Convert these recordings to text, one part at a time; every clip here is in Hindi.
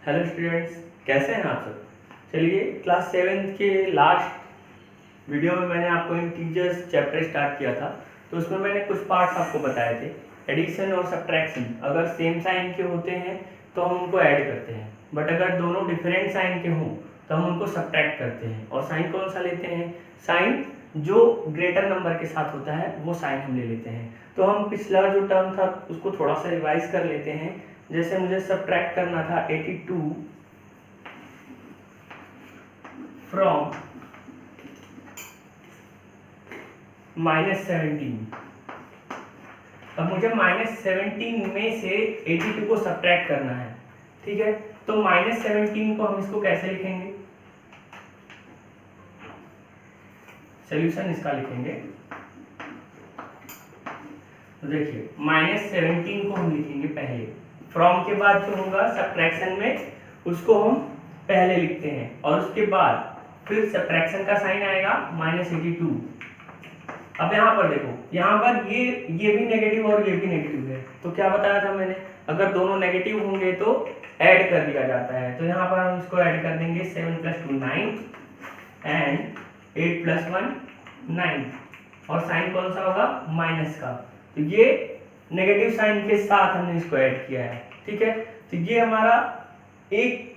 हेलो स्टूडेंट्स, कैसे हैं आप सब। चलिए, क्लास 7 के लास्ट वीडियो में मैंने आपको इंटीजर्स चैप्टर स्टार्ट किया था। तो उसमें मैंने कुछ पार्ट्स आपको बताए थे। एडिशन और सब्ट्रैक्शन, अगर सेम साइन के होते हैं तो हम उनको ऐड करते हैं, बट अगर दोनों डिफरेंट साइन के हों तो हम उनको सब्ट्रैक्ट करते हैं। और साइन कौन सा लेते हैं? साइन जो ग्रेटर नंबर के साथ होता है वो साइन हम ले लेते हैं। तो हम पिछला जो टर्म था उसको थोड़ा सा रिवाइज कर लेते हैं। जैसे मुझे सब्ट्रैक्ट करना था 82 फ्रॉम -17। अब मुझे -17 में से 82 को सब्ट्रैक्ट करना है, ठीक है। तो -17 को हम इसको कैसे लिखेंगे? सॉल्यूशन इसका लिखेंगे, तो देखिए -17 को हम लिखेंगे पहले। फ्रॉम के बाद जो होगा सब्ट्रैक्शन में उसको हम पहले लिखते हैं, और उसके बाद फिर सब्ट्रैक्शन का साइन आएगा -82। अब यहाँ पर देखो, यहाँ पर ये भी नेगेटिव और ये भी नेगेटिव है। तो क्या बताया था मैंने, अगर दोनों नेगेटिव होंगे तो ऐड कर दिया जाता है। तो यहाँ पर हम इसको ऐड कर देंगे 7 + 2 9 एंड 8 + 1 9, और साइन कौन सा होगा? माइनस का। तो ये नेगेटिव साइन के साथ हमने इसको ऐड किया है, ठीक है। तो ये हमारा एक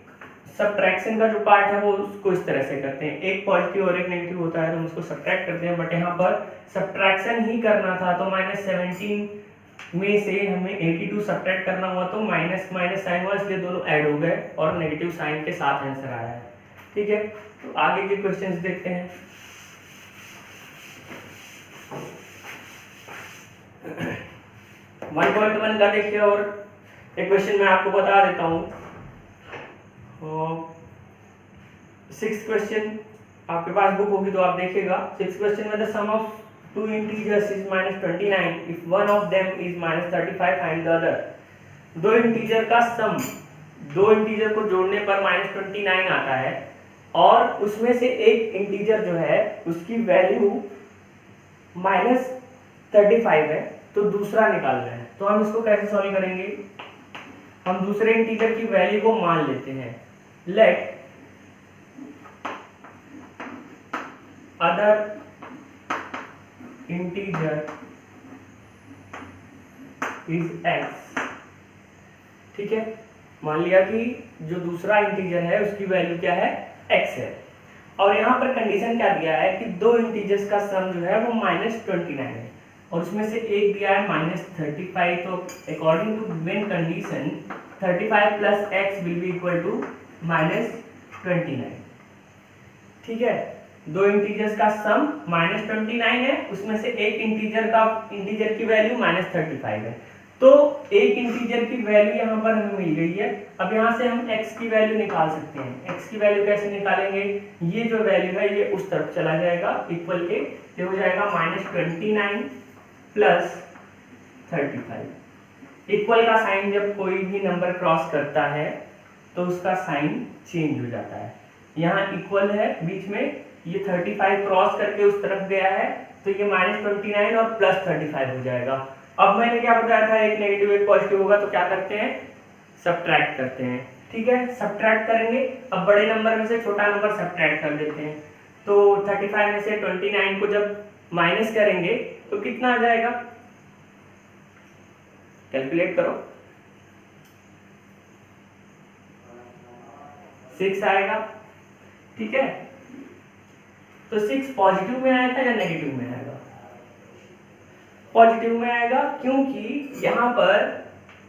सब्ट्रैक्शन का जो पार्ट है वो उसको इस तरह से करते हैं, एक पॉजिटिव और एक नेगेटिव होता है तो हम उसको सब्ट्रैक्ट करते हैं। बट यहाँ पर सब्ट्रैक्शन ही करना था, तो -17 में से हमें 82 सब्ट्रैक्ट करना हुआ, तो माइनस माइनस साइन हुआ, इसलिए दोनों ऐड हो गए और नेगेटिव साइन के साथ आंसर आया है, ठीक है। तो आगे के क्वेश्चंस देखते हैं। 1.1 का देखिए, और एक क्वेश्चन मैं आपको बता देता हूँ। 6th क्वेश्चन आपके पास बुक होगी तो आप देखिएगा। 6th क्वेश्चन में the sum of two integers is -29 if one of them is -35 and the other. दो इंटीजर का सम, दो इंटीजर को जोड़ने पर -29 आता है, और उसमें से एक इंटीजर जो है उसकी वैल्यू -35 है, तो दूसरा निकालना है। तो हम इसको कैसे सॉल्व करेंगे? हम दूसरे इंटीजर की वैल्यू को मान लेते हैं। Let other integer is x, ठीक है। मान लिया कि जो दूसरा इंटीजर है उसकी वैल्यू क्या है? x है। और यहाँ पर कंडीशन क्या दिया है कि दो इंटीजर्स का सम जो है वो -29 है, और उसमें से एक दिया है -35। तो according to given condition 35 + x will be equal to -29, ठीक है। दो इंटीजर्स का सम -29 है, उसमें से एक इंटीजर की वैल्यू -35 है। तो एक इंटीजर की वैल्यू यहाँ पर हमें मिल गई है। अब यहाँ से हम x की वैल्यू निकाल सकते हैं। x की वैल्यू कैसे निकालेंगे? ये जो वैल्यू है ये उस तरफ चला जाएगा, इक्वल के ये हो जाएगा -29 + 35। इक्वल का साइन जब कोई भी नंबर क्रॉस करता है तो उसका साइन चेंज हो जाता है। यहाँ इक्वल है बीच में, ये 35 क्रॉस करके उस तरफ गया है, तो ये -29 और +35 हो जाएगा। अब मैंने क्या बताया था, एक नेगेटिव एक पॉजिटिव होगा तो क्या करते हैं? सब्ट्रैक्ट करते हैं, ठीक है। सब्ट्रैक्ट करेंगे, अब बड़े नंबर में से छोटा नंबर सब्ट्रैक्ट कर देते हैं। तो 35 में से 29 को जब माइनस करेंगे तो कितना आ जाएगा? कैलकुलेट करो। 6 आएगा, ठीक है। तो 6 पॉजिटिव में आएगा या नेगेटिव में आएगा? पॉजिटिव में आएगा, क्योंकि यहाँ पर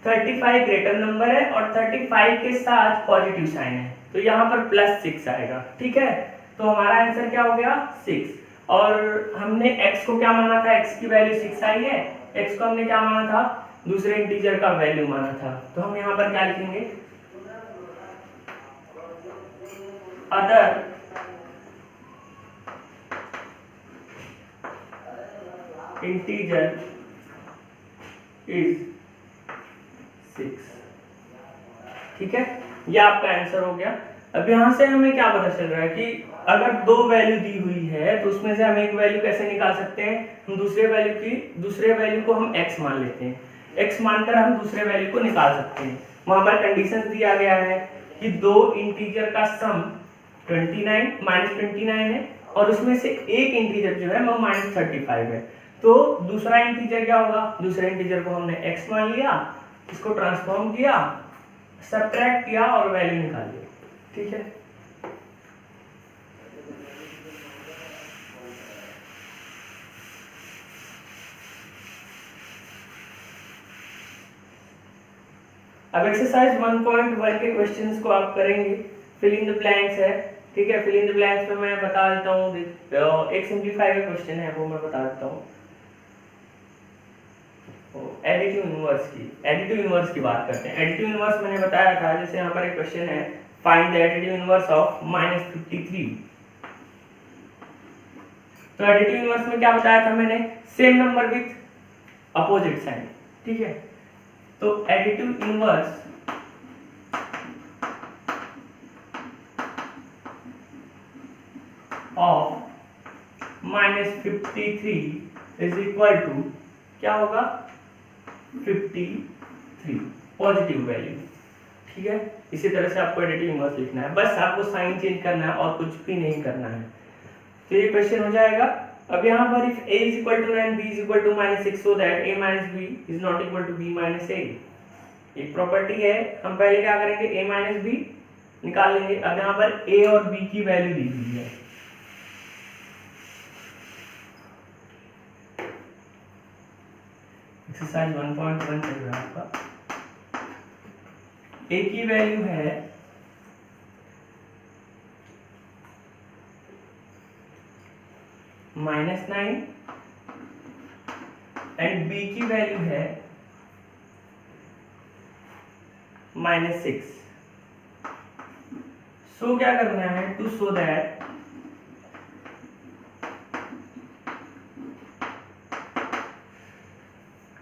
35 ग्रेटर नंबर है और 35 के साथ पॉजिटिव साइन है, तो यहाँ पर +6 आएगा, ठीक है। तो हमारा आंसर क्या हो गया? 6। और हमने x को क्या माना था? x की वैल्यू 6 आई है। x को हमने क्या माना था? दूसरे इंटीजर का वैल्यू माना था। तो हम यहाँ पर क्या लिखेंगे? अदर इंटीजर इज 6, ठीक है। ये आपका आंसर हो गया। अब यहाँ से हमें क्या पता चल रहा है कि अगर दो वैल्यू दी हुई है तो उसमें से हम एक वैल्यू कैसे निकाल सकते हैं? हम दूसरे वैल्यू को हम x मान लेते हैं। x मानकर हम दूसरे वैल्यू को निकाल सकते हैं। वहां पर कंडीशन दिया गया है कि दो इंटीजर का सम 29 -29 है और उसमें से एक इंटीजर जो है वो -35 है। तो दूसरा इंटीजर क्या होगा, दूसरे इंटीजर को हमने x मान लिया, इसको ट्रांसफॉर्म किया, सब्ट्रैक्ट किया और वैल्यू निकाल लिया। ठीक है, अब एक्सरसाइज 1.1 के क्वेश्चंस को आप करेंगे। फिल इन द ब्लैंक्स है। ठीक है, फिल इन द ब्लैंक्स में मैं बता देता हूँ, एक सिंपलीफाई का क्वेश्चन है वो मैं बता देता हूँ। एडिटिव इनवर्स की बात करते हैं। एडिटिव इनवर्स मैंने बताया था, जैसे यहाँ पर एक क्वेश्चन है, find the additive inverse of -53। तो एडिटिव इनवर्स में क्या बताया था मैंने, same number with opposite sign. ठीक है, तो additive inverse of -53 is equal to क्या होगा, 53 पॉजिटिव वैल्यू। ठीक है, इसी तरह से आपको एडिटिव इनवर्स लिखना है, बस आपको साइन चेंज करना है और कुछ भी नहीं करना है। तो ये क्वेश्चन हो जाएगा। अब यहाँ पर if a is equal to 9 b is equal to -6 so that a minus b is not equal to b minus a, एक प्रॉपर्टी है। हम पहले क्या करेंगे, a minus b निकाल लेंगे। अब यहाँ पर a और b की वैल्यू दी हुई है। एक्सरसाइज 1.1 चल रहा है आपका। a की वैल्यू है -9 एंड b की वैल्यू है -6। सो क्या करना है, to show that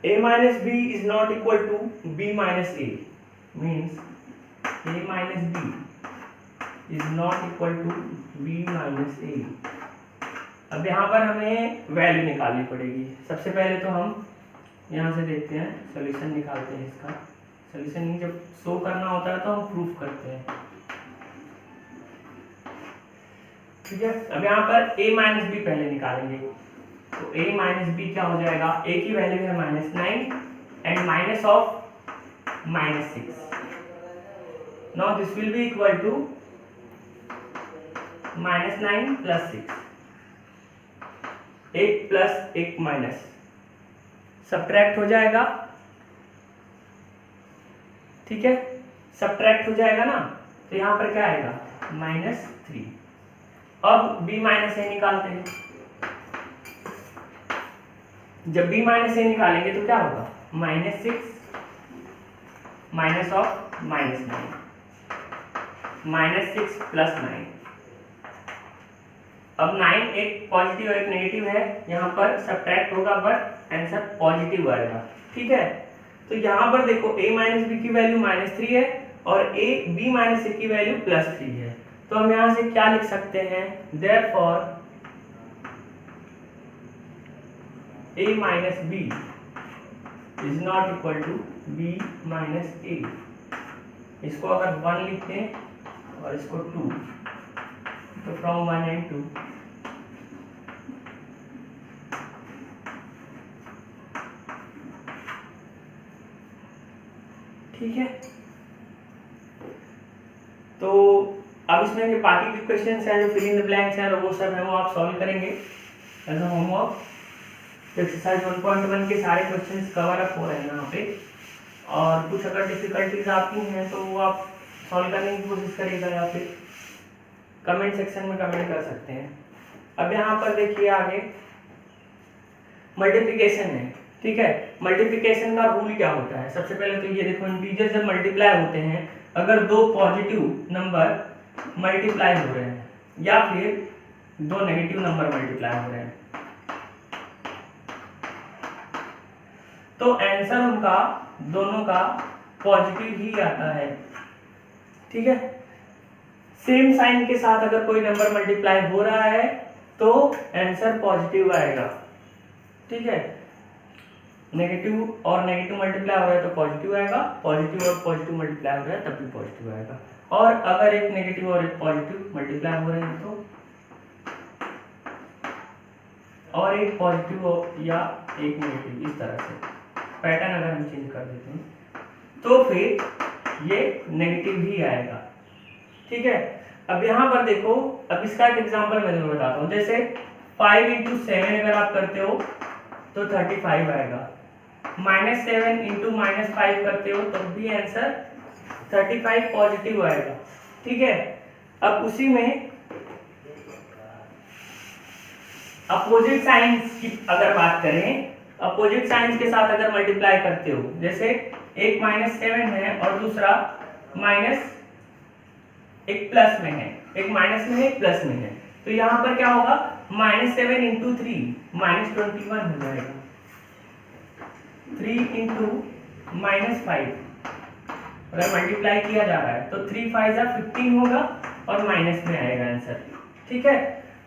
a minus b is not equal to b minus a, means a minus b is not equal to b minus a। अब यहाँ पर हमें वैल्यू निकालनी पड़ेगी। सबसे पहले तो हम यहाँ से देखते हैं, सॉल्यूशन निकालते हैं इसका। सॉल्यूशन नहीं, जब शो करना होता है तो हम प्रूफ करते हैं। ठीक है, अब यहाँ पर a माइनस बी पहले निकालेंगे। तो a माइनस बी क्या हो जाएगा, a की वैल्यू है -9 and minus of -6। Now this will be equal to -9 plus 6, एक प्लस एक माइनस, सब्ट्रैक्ट हो जाएगा। ठीक है, सब्ट्रैक्ट हो जाएगा ना, तो यहाँ पर क्या आएगा, -3। अब b माइनस ए निकालते हैं। जब b माइनस ए निकालेंगे तो क्या होगा, -6 माइनस ऑफ -9, -6 प्लस 9। अब 9 एक पॉजिटिव और एक नेगेटिव है, यहाँ पर सब्ट्रैक्ट होगा बट आंसर पॉजिटिव आएगा। ठीक है, तो यहाँ पर देखो a माइनस बी की वैल्यू -3 है और b माइनस ए की वैल्यू +3 है। तो हम यहाँ से क्या लिख सकते हैं, therefore a minus B is not equal to b minus A. इसको अगर 1 लिखते हैं और इसको 2, तो फ्रॉम 1 एंड 2 ठीक है। तो अब इसमें जो बाकी के क्वेश्चंस हैं, जो फिल इन द ब्लैंक्स हैं, वो सब है वो आप सॉल्व करेंगे एज अ होमवर्क। तो एक्सरसाइज 1.1 के सारे क्वेश्चंस कवर अप हो रहे हैं यहाँ पे, और कुछ अगर डिफिकल्टीज आती हैं तो वो आप सॉल्व करने की कोशिश करिएगा या फिर कमेंट सेक्शन में कमेंट कर सकते हैं। अब यहाँ पर देखिए आगे मल्टीप्लिकेशन है। ठीक है, मल्टीप्लिकेशन का रूल क्या होता है, सबसे पहले तो ये देखो, इंटीजर जब मल्टीप्लाई होते हैं, अगर दो पॉजिटिव नंबर मल्टीप्लाई हो रहे हैं या फिर दो नेगेटिव नंबर मल्टीप्लाई हो रहे हैं, तो आंसर उनका दोनों का पॉजिटिव ही आता है। ठीक है, सेम साइन के साथ अगर कोई नंबर मल्टीप्लाई हो रहा है तो आंसर पॉजिटिव आएगा। ठीक है, नेगेटिव और नेगेटिव मल्टीप्लाई हो रहा है तो पॉजिटिव आएगा, पॉजिटिव और पॉजिटिव मल्टीप्लाई हो रहा है तब भी पॉजिटिव आएगा। और अगर एक नेगेटिव और एक पॉजिटिव मल्टीप्लाई हो रहे हैं तो, और एक पॉजिटिव या एक नेगेटिव, इस तरह से पैटर्न अगर हम चेंज कर देते हैं तो फिर ये नेगेटिव ही आएगा। ठीक है, अब यहाँ पर देखो, अब इसका एक एग्जांपल मैं तुम्हें बताता हूँ। जैसे 5 × 7 अगर आप करते हो तो 35 आएगा, -7 × -5 करते हो तो भी आंसर 35 पॉजिटिव आएगा। ठीक है, अब उसी में अपोजिट साइंस की अगर बात करें, अपोजिट साइंस के साथ अगर मल्टीप्लाई करते हो, जैसे एक -7 है और दूसरा एक प्लस में है, एक माइनस में है एक प्लस में है, तो यहाँ पर क्या होगा, -7 × 3 -21 हो जाएगा, 3 × -5 अगर मल्टीप्लाई किया जा रहा है तो 3 × 5 = 15 होगा और माइनस में आएगा आंसर। ठीक है,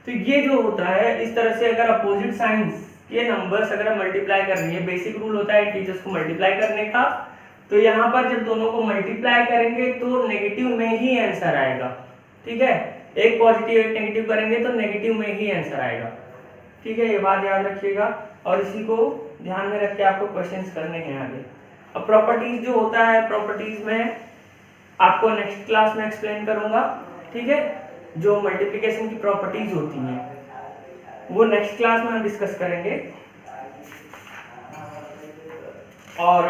तो ये जो होता है इस तरह से अगर अपोजिट साइंस ये नंबर्स अगर मल्टीप्लाई कर रही है, बेसिक रूल होता है टीचर्स को मल्टीप्लाई करने का, तो यहाँ पर जब दोनों को मल्टीप्लाई करेंगे तो नेगेटिव में ही आंसर आएगा। ठीक है, एक पॉजिटिव एक नेगेटिव करेंगे तो नेगेटिव में ही आंसर आएगा। ठीक है, ये बात याद रखिएगा और इसी को ध्यान में रख के आपको क्वेश्चंस करने हैं आगे। अब प्रॉपर्टीज जो होता है, प्रॉपर्टीज में आपको नेक्स्ट क्लास में एक्सप्लेन करूंगा। ठीक है, जो मल्टीप्लिकेशन की प्रॉपर्टीज होती हैं वो नेक्स्ट क्लास में हम डिस्कस करेंगे और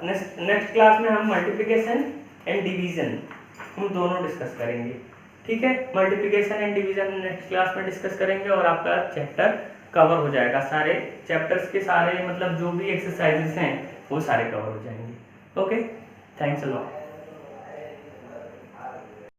नेक्स्ट क्लास में हम मल्टीप्लिकेशन एंड डिवीजन हम दोनों डिस्कस करेंगे। ठीक है, multiplication and division next class में डिस्कस करेंगे और आपका चैप्टर कवर हो जाएगा, सारे चैप्टर्स के सारे मतलब जो भी एक्सरसाइजेस हैं वो सारे कवर हो जाएंगे। Okay, thanks a lot.